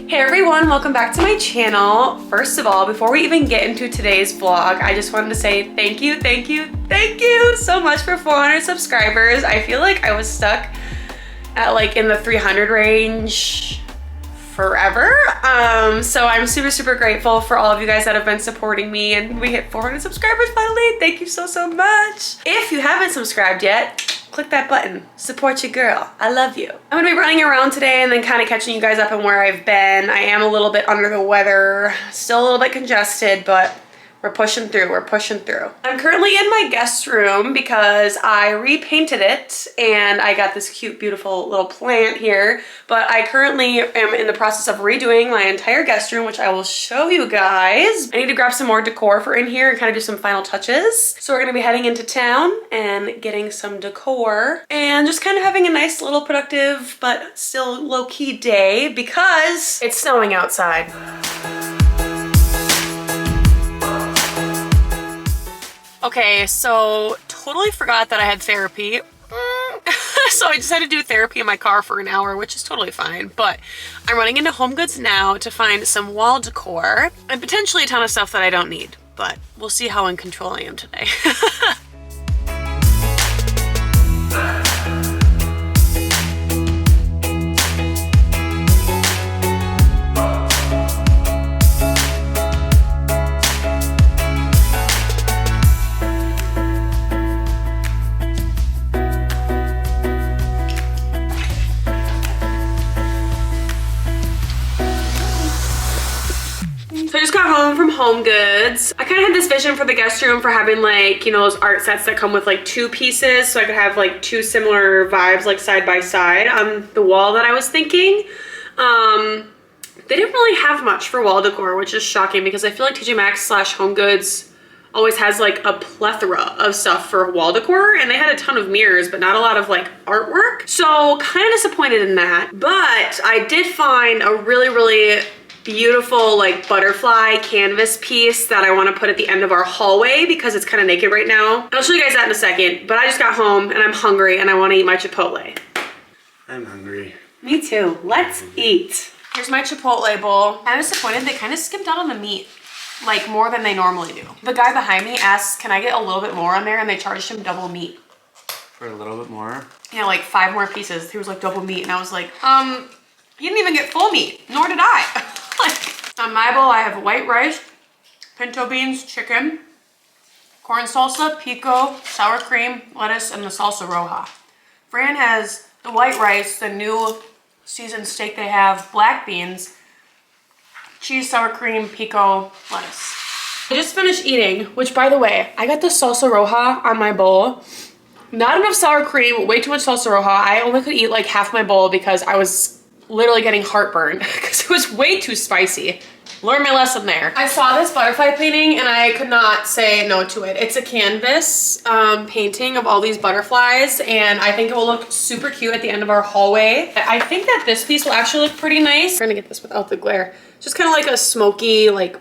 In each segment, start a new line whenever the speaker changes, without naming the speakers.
Hey everyone, welcome back to my channel. First of all, before we even get into today's vlog, I just wanted to say thank you so much for 400 subscribers. I feel like I was stuck at like in the 300 range forever. So I'm super grateful for all of you guys that have been supporting me, and we hit 400 subscribers finally. Thank you so much. If you haven't subscribed yet, click that button. Support your girl. I love you. I'm gonna be running around today and then kind of catching you guys up on where I've been. I am a little bit under the weather, still a little bit congested, but we're pushing through, I'm currently in my guest room because I repainted it and I got this cute, beautiful little plant here, but I currently am in the process of redoing my entire guest room, which I will show you guys. I need to grab some more decor for in here and kind of do some final touches. So we're gonna be heading into town and getting some decor and just kind of having a nice little productive, but still low-key day because it's snowing outside. Okay, so totally forgot that I had therapy. So I decided to do therapy in my car for an hour, which is totally fine. But I'm running into Home Goods now to find some wall decor and potentially a ton of stuff that I don't need. But we'll see how in control I am today. So I just got home from Home Goods. I kind of had this vision for the guest room for having like, you know, those art sets that come with like two pieces, so I could have like two similar vibes like side by side on the wall that I was thinking. They didn't really have much for wall decor, which is shocking because I feel like TJ Maxx / Home Goods always has like a plethora of stuff for wall decor, and they had a ton of mirrors but not a lot of like artwork. So kind of disappointed in that, but I did find a really beautiful like butterfly canvas piece that I want to put at the end of our hallway because it's kind of naked right now. And I'll show you guys that in a second, but I just got home and I'm hungry and I want to eat my Chipotle.
I'm hungry.
Me too. Let's eat. Here's my Chipotle bowl. I'm disappointed they kind of skimped out on the meat, like more than they normally do. The guy behind me asked, can I get a little bit more on there? And they charged him double meat.
For a little bit more?
Yeah, like 5 more pieces. He was like double meat and I was like, you didn't even get full meat, nor did I. On my bowl, I have white rice, pinto beans, chicken, corn salsa, pico, sour cream, lettuce, and the salsa roja. Fran has the white rice, the new seasoned steak they have, black beans, cheese, sour cream, pico, lettuce. I just finished eating, which by the way, I got the salsa roja on my bowl. Not enough sour cream, way too much salsa roja. I only could eat like half my bowl because I was literally getting heartburn because it was way too spicy. Learned my lesson there. I saw this butterfly painting and I could not say no to it. It's a canvas painting of all these butterflies and I think it will look super cute at the end of our hallway. I think that this piece will actually look pretty nice. I'm trying to get this without the glare. Just kind of like a smoky, like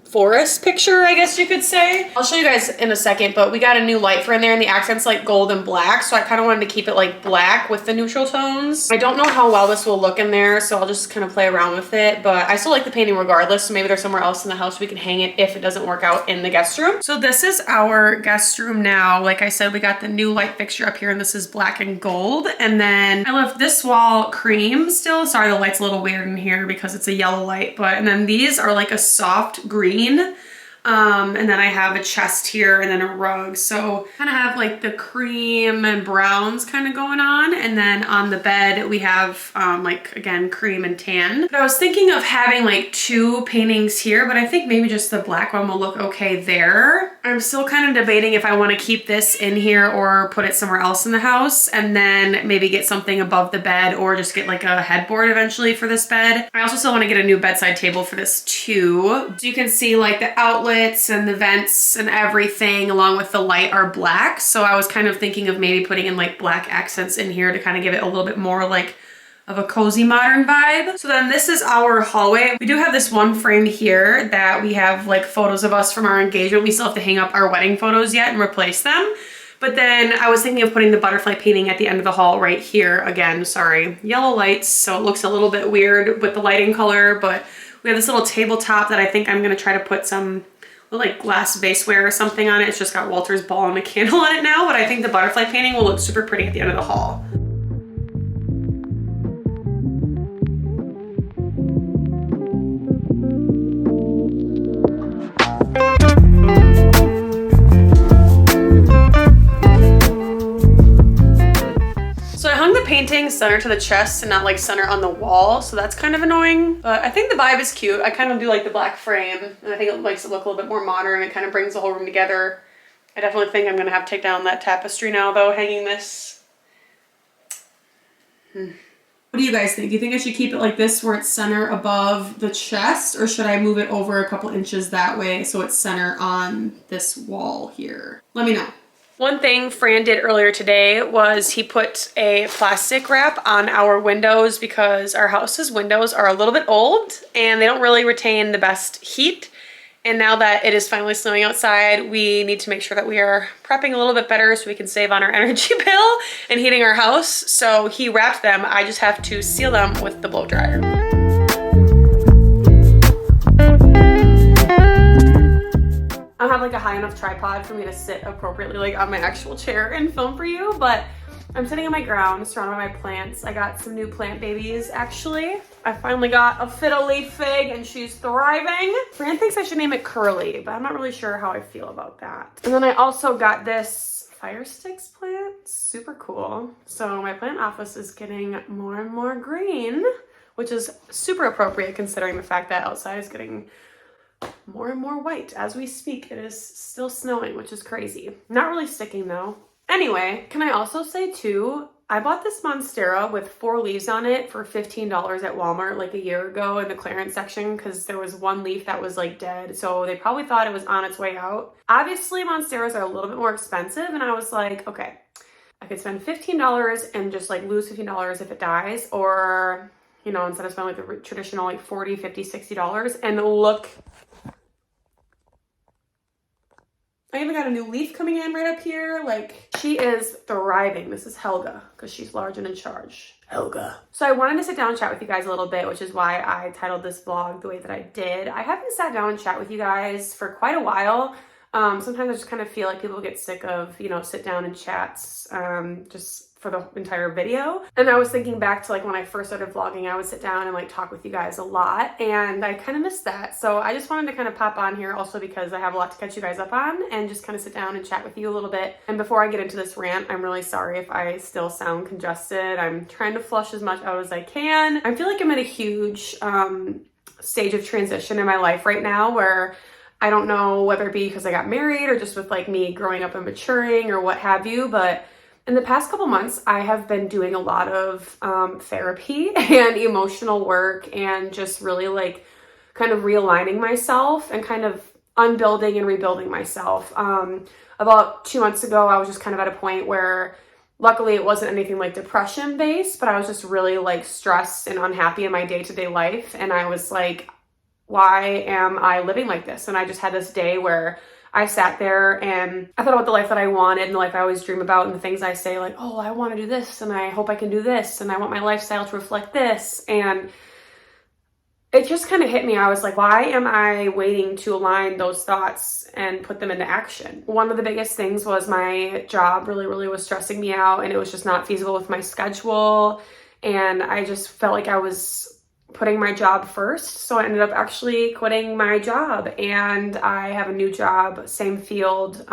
forest picture, I guess you could say. I'll show you guys in a second, but we got a new light for in there and the accent's like gold and black, so I kind of wanted to keep it like black with the neutral tones. I don't know how well this will look in there, so I'll just kind of play around with it, but I still like the painting regardless, so maybe there's somewhere else in the house we can hang it if it doesn't work out in the guest room. So this is our guest room now. Like I said, we got the new light fixture up here and this is black and gold, and then I left this wall cream still. Sorry, the light's a little weird in here because it's a yellow light, but and then these are like a soft green. And then I have a chest here and then a rug. So kind of have like the cream and browns kind of going on. And then on the bed we have like again cream and tan. But I was thinking of having like 2 paintings here, but I think maybe just the black one will look okay there. I'm still kind of debating if I want to keep this in here or put it somewhere else in the house and then maybe get something above the bed or just get like a headboard eventually for this bed. I also still want to get a new bedside table for this too. So you can see like the outlets and the vents and everything along with the light are black. So I was kind of thinking of maybe putting in like black accents in here to kind of give it a little bit more like of a cozy modern vibe. So then this is our hallway. We do have this one frame here that we have like photos of us from our engagement. We still have to hang up our wedding photos yet and replace them. But then I was thinking of putting the butterfly painting at the end of the hall right here. Again, sorry, yellow lights, so it looks a little bit weird with the lighting color, but we have this little tabletop that I think I'm gonna try to put some like glass vaseware or something on it. It's just got Walter's ball and a candle on it now, but I think the butterfly painting will look super pretty at the end of the hall. So I hung the painting center to the chest and not like center on the wall, so that's kind of annoying. But I think the vibe is cute. I kind of do like the black frame, and I think it makes it look a little bit more modern. It kind of brings the whole room together. I definitely think I'm gonna have to take down that tapestry now though, hanging this. What do you guys think? Do you think I should keep it like this where it's center above the chest, or should I move it over a couple inches that way so it's center on this wall here? Let me know. One thing Fran did earlier today was he put a plastic wrap on our windows because our house's windows are a little bit old and they don't really retain the best heat. And now that it is finally snowing outside, we need to make sure that we are prepping a little bit better so we can save on our energy bill and heating our house. So he wrapped them. I just have to seal them with the blow dryer. I don't have like a high enough tripod for me to sit appropriately like on my actual chair and film for you, but I'm sitting on my ground surrounded by my plants. I got some new plant babies actually. I finally got a fiddle leaf fig and she's thriving. Fran thinks I should name it Curly, but I'm not really sure how I feel about that. And then I also got this fire sticks plant, super cool. So my plant office is getting more and more green, which is super appropriate considering the fact that outside is getting more and more white as we speak. It is still snowing, which is crazy. Not really sticking though. Anyway, can I also say too, I bought this Monstera with 4 leaves on it for $15 at Walmart like a year ago in the clearance section because there was one leaf that was like dead. So they probably thought it was on its way out. Obviously Monsteras are a little bit more expensive and I was like, okay, I could spend $15 and just like lose $15 if it dies, or, you know, instead of spending like the traditional like $40, $50, $60 and look, I even got a new leaf coming in right up here. Like, she is thriving. This is Helga, because she's large and in charge. Helga. So I wanted to sit down and chat with you guys a little bit, which is why I titled this vlog the way that I did. I haven't sat down and chat with you guys for quite a while. Sometimes I just kind of feel like people get sick of, you know, sit down and chats just for the entire video. And I was thinking back to like when I first started vlogging, I would sit down and like talk with you guys a lot, and I kind of missed that. So I just wanted to kind of pop on here also because I have a lot to catch you guys up on and just kind of sit down and chat with you a little bit. And before I get into this rant, I'm really sorry if I still sound congested. I'm trying to flush as much out as I can. I feel like I'm at a huge stage of transition in my life right now where I don't know whether it be because I got married or just with like me growing up and maturing or what have you, but in the past couple months, I have been doing a lot of therapy and emotional work and just really like kind of realigning myself and kind of unbuilding and rebuilding myself. About 2 months ago, I was just kind of at a point where luckily it wasn't anything like depression based, but I was just really like stressed and unhappy in my day-to-day life. And I was like, why am I living like this? And I just had this day where I sat there and I thought about the life that I wanted and the life I always dream about and the things I say like, oh, I want to do this and I hope I can do this and I want my lifestyle to reflect this. And it just kind of hit me. I was like, why am I waiting to align those thoughts and put them into action? One of the biggest things was my job really was stressing me out and it was just not feasible with my schedule. And I just felt like I was putting my job first. So I ended up actually quitting my job and I have a new job, same field,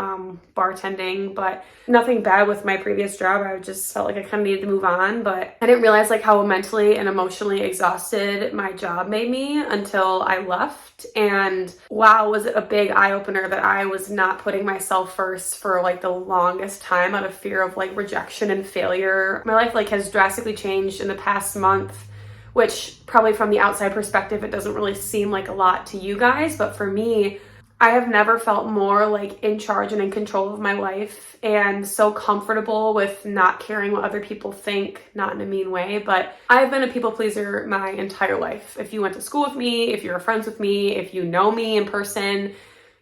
bartending, but nothing bad with my previous job. I just felt like I kind of needed to move on, but I didn't realize like how mentally and emotionally exhausted my job made me until I left. And wow, was it a big eye opener that I was not putting myself first for like the longest time out of fear of like rejection and failure. My life like has drastically changed in the past month, which probably from the outside perspective, it doesn't really seem like a lot to you guys. But for me, I have never felt more like in charge and in control of my life and so comfortable with not caring what other people think, not in a mean way, but I've been a people pleaser my entire life. If you went to school with me, if you're friends with me, if you know me in person,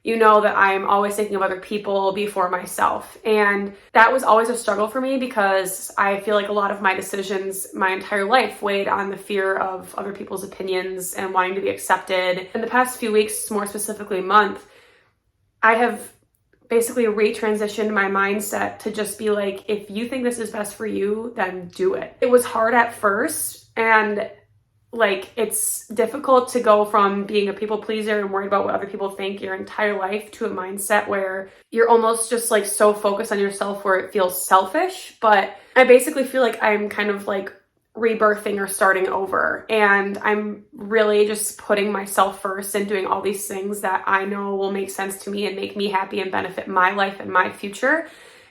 you know that I'm always thinking of other people before myself. And that was always a struggle for me because I feel like a lot of my decisions my entire life weighed on the fear of other people's opinions and wanting to be accepted. In the past few weeks, more specifically month, I have basically retransitioned my mindset to just be like, if you think this is best for you, then do it. It was hard at first, and like, it's difficult to go from being a people pleaser and worried about what other people think your entire life to a mindset where you're almost just like so focused on yourself where it feels selfish. But I basically feel like I'm kind of like rebirthing or starting over, and I'm really just putting myself first and doing all these things that I know will make sense to me and make me happy and benefit my life and my future.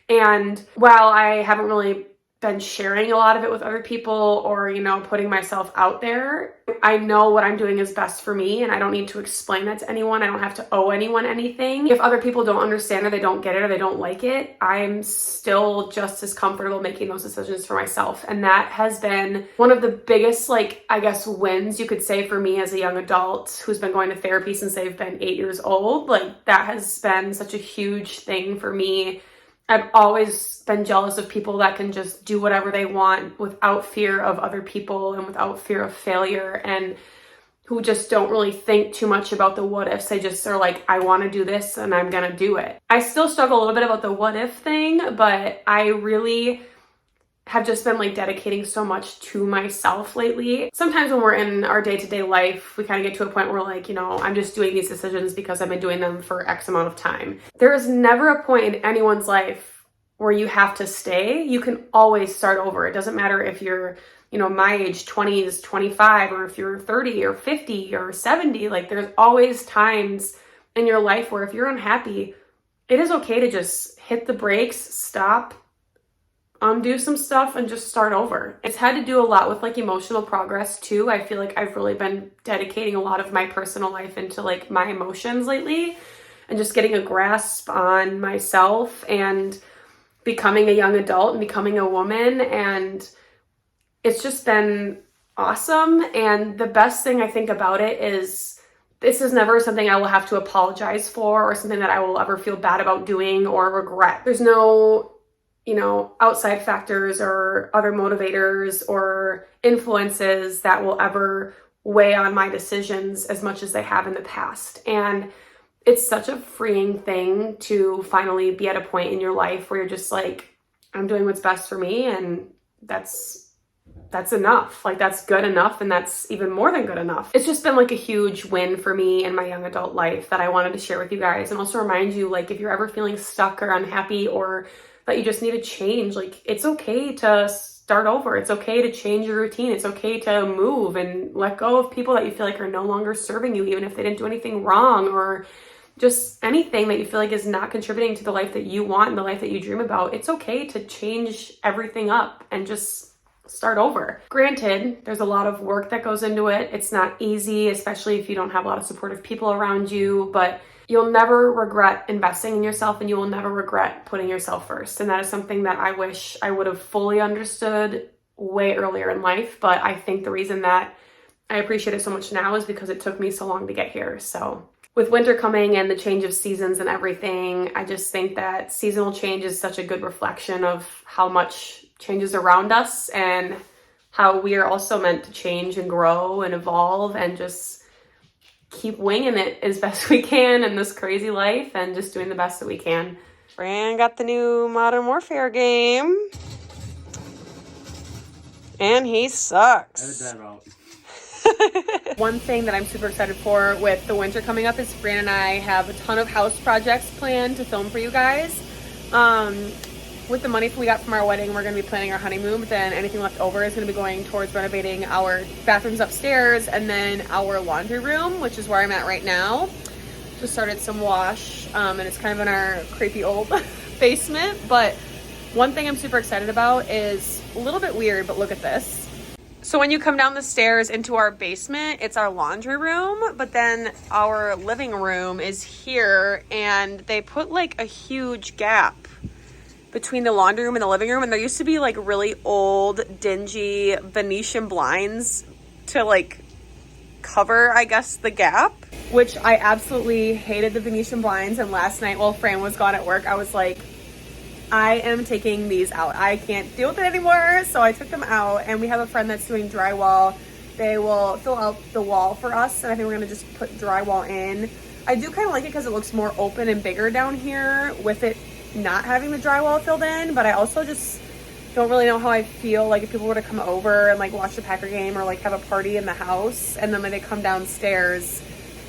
And while I haven't really been sharing a lot of it with other people or, you know, putting myself out there, I know what I'm doing is best for me, and I don't need to explain that to anyone. I don't have to owe anyone anything. If other people don't understand or they don't get it or they don't like it, I'm still just as comfortable making those decisions for myself. And that has been one of the biggest, like, I guess, wins you could say for me as a young adult who's been going to therapy since they've been 8 years old. Like, that has been such a huge thing for me. I've always been jealous of people that can just do whatever they want without fear of other people and without fear of failure, and who just don't really think too much about the what ifs. They just are like, I want to do this and I'm gonna do it. I still struggle a little bit about the what if thing, but I really have just been like dedicating so much to myself lately. Sometimes when we're in our day-to-day life, we kind of get to a point where we're like, you know, I'm just doing these decisions because I've been doing them for X amount of time. There is never a point in anyone's life where you have to stay. You can always start over. It doesn't matter if you're, you know, my age, 20s, 25, or if you're 30 or 50 or 70, like, there's always times in your life where if you're unhappy, it is okay to just hit the brakes, stop, undo some stuff, and just start over. It's had to do a lot with like emotional progress too. I feel like I've really been dedicating a lot of my personal life into like my emotions lately and just getting a grasp on myself and becoming a young adult and becoming a woman. And it's just been awesome. And the best thing I think about it is this is never something I will have to apologize for or something that I will ever feel bad about doing or regret. There's no, you know, outside factors or other motivators or influences that will ever weigh on my decisions as much as they have in the past. And it's such a freeing thing to finally be at a point in your life where you're just like, I'm doing what's best for me, and that's enough. Like, that's good enough, and that's even more than good enough. It's just been like a huge win for me in my young adult life that I wanted to share with you guys, and also remind you, like, if you're ever feeling stuck or unhappy or that you just need to change, like, it's okay to start over. It's okay to change your routine. It's okay to move and let go of people that you feel like are no longer serving you, even if they didn't do anything wrong, or just anything that you feel like is not contributing to the life that you want and the life that you dream about. It's okay to change everything up and just start over. Granted, there's a lot of work that goes into it. It's not easy, especially if you don't have a lot of supportive people around you, but you'll never regret investing in yourself, and you will never regret putting yourself first. And that is something that I wish I would have fully understood way earlier in life. But I think the reason that I appreciate it so much now is because it took me so long to get here. So with winter coming and the change of seasons and everything, I just think that seasonal change is such a good reflection of how much changes around us and how we are also meant to change and grow and evolve and just keep winging it as best we can in this crazy life and just doing the best that we can. Fran got the new Modern Warfare game, and he sucks.
Edit that out.
One thing that I'm super excited for with the winter coming up is Fran and I have a ton of house projects planned to film for you guys. With the money we got from our wedding, we're going to be planning our honeymoon, but then anything left over is going to be going towards renovating our bathrooms upstairs and then our laundry room, which is where I'm at right now. Just started some wash, and it's kind of in our creepy old basement. But one thing I'm super excited about is a little bit weird, but look at this. So when you come down the stairs into our basement, it's our laundry room, but then our living room is here, and they put like a huge gap between the laundry room and the living room, and there used to be like really old, dingy Venetian blinds to like cover, I guess, the gap. which I absolutely hated the Venetian blinds. And last night while Fran was gone at work, I was like, I am taking these out. I can't deal with it anymore. So I took them out, and we have a friend that's doing drywall. They will fill out the wall for us, and I think we're gonna just put drywall in. I do kind of like it because it looks more open and bigger down here with it not having the drywall filled in, but I also just don't really know how I feel like if people were to come over and like watch the Packer game or like have a party in the house, and then when they come downstairs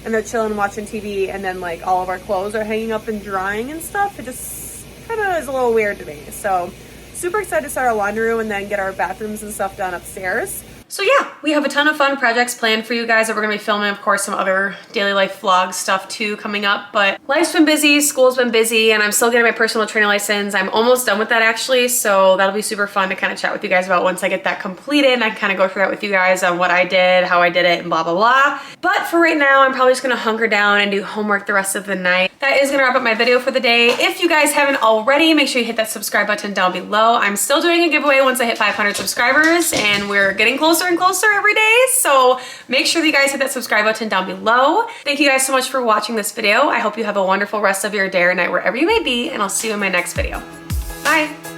and they're chilling watching TV, and then like all of our clothes are hanging up and drying and stuff. It just kind of is a little weird to me. So super excited to start our laundry room and then get our bathrooms and stuff done upstairs. So yeah, we have a ton of fun projects planned for you guys that we're gonna be filming. Of course, some other daily life vlog stuff too coming up, but life's been busy, school's been busy, and I'm still getting my personal trainer license. I'm almost done with that actually, so that'll be super fun to kind of chat with you guys about once I get that completed, and I can kind of go through that with you guys on what I did, how I did it, and blah, blah, blah. But for right now, I'm probably just gonna hunker down and do homework the rest of the night. That is gonna wrap up my video for the day. If you guys haven't already, make sure you hit that subscribe button down below. I'm still doing a giveaway once I hit 500 subscribers, and we're getting closer and closer every day. So make sure that you guys hit that subscribe button down below. Thank you guys so much for watching this video. I hope you have a wonderful rest of your day or night wherever you may be, and I'll see you in my next video. Bye.